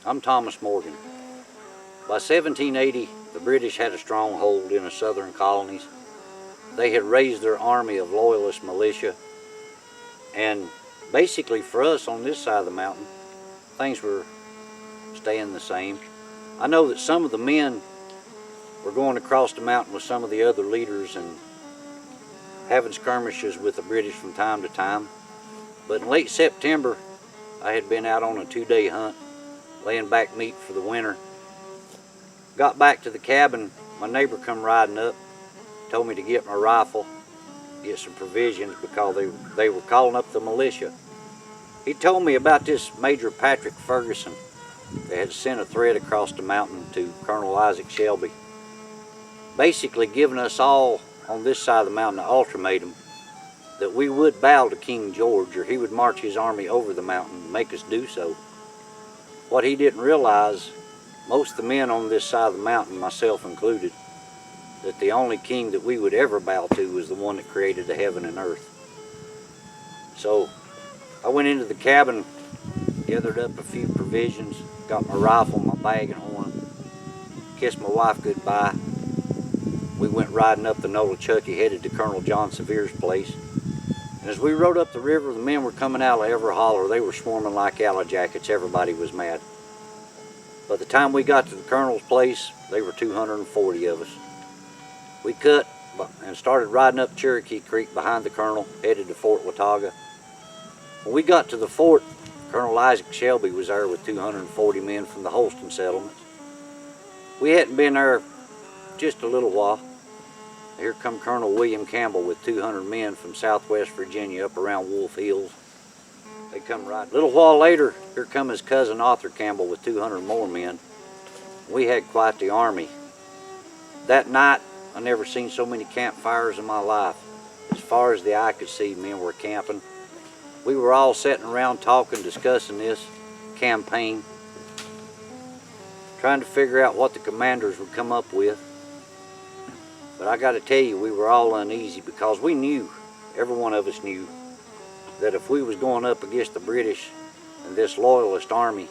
I'm Thomas Morgan. By 1780, the British had a stronghold in the southern colonies. They had raised their army of loyalist militia, and basically for us on this side of the mountain, things were staying the same. I know that some of the men were going across the mountain with some of the other leaders and having skirmishes with the British from time to time. But in late September, I had been out on a 2-day hunt, laying back meat for the winter. Got back to the cabin, my neighbor come riding up, told me to get my rifle, get some provisions because they were calling up the militia. He told me about this Major Patrick Ferguson that had sent a threat across the mountain to Colonel Isaac Shelby, basically giving us all on this side of the mountain an ultimatum that we would bow to King George or he would march his army over the mountain and make us do so. What he didn't realize, most of the men on this side of the mountain, myself included, that the only king that we would ever bow to was the one that created the heaven and earth. So I went into the cabin, gathered up a few provisions, got my rifle, my bag and horn, kissed my wife goodbye. We went riding up the Nolichucky, headed to Colonel John Severe's place. And as we rode up the river, the men were coming out of every holler. They were swarming like yellow jackets. Everybody was mad. By the time we got to the colonel's place, there were 240 of us. We cut and started riding up Cherokee Creek behind the colonel, headed to Fort Watauga. When we got to the fort, Colonel Isaac Shelby was there with 240 men from the Holston settlements. We hadn't been there just a little while. Here come Colonel William Campbell with 200 men from southwest Virginia up around Wolf Hills. They come right. A little while later, here come his cousin Arthur Campbell with 200 more men. We had quite the army. That night, I never seen so many campfires in my life. As far as the eye could see, men were camping. We were all sitting around talking, discussing this campaign, trying to figure out what the commanders would come up with. But I got to tell you, we were all uneasy because we knew, every one of us knew, that if we was going up against the British and this loyalist army,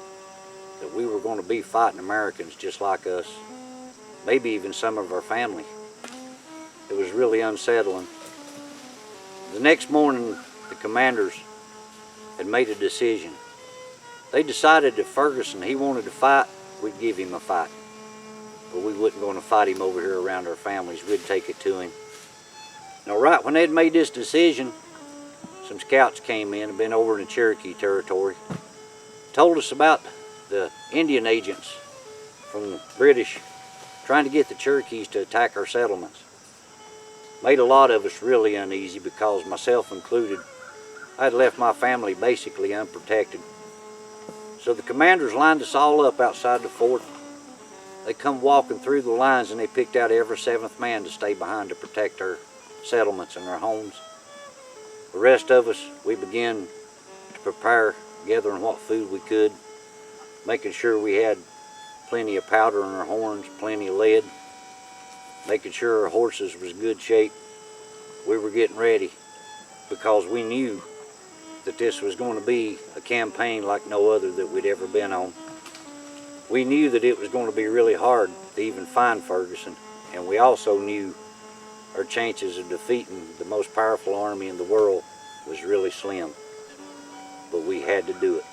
that we were going to be fighting Americans just like us, maybe even some of our family. It was really unsettling. The next morning, the commanders had made a decision. They decided if Ferguson, he wanted to fight, we'd give him a fight. But we wasn't going to fight him over here around our families. We'd take it to him. Now, right when they'd made this decision, some scouts came in and been over in the Cherokee territory, told us about the Indian agents from the British trying to get the Cherokees to attack our settlements. Made a lot of us really uneasy because, myself included, I had left my family basically unprotected. So the commanders lined us all up outside the fort. They come walking through the lines and they picked out every 7th man to stay behind to protect our settlements and our homes. The rest of us, we began to prepare, gathering what food we could, making sure we had plenty of powder in our horns, plenty of lead, making sure our horses was in good shape. We were getting ready because we knew that this was going to be a campaign like no other that we'd ever been on. We knew that it was going to be really hard to even find Ferguson, and we also knew our chances of defeating the most powerful army in the world was really slim. But we had to do it.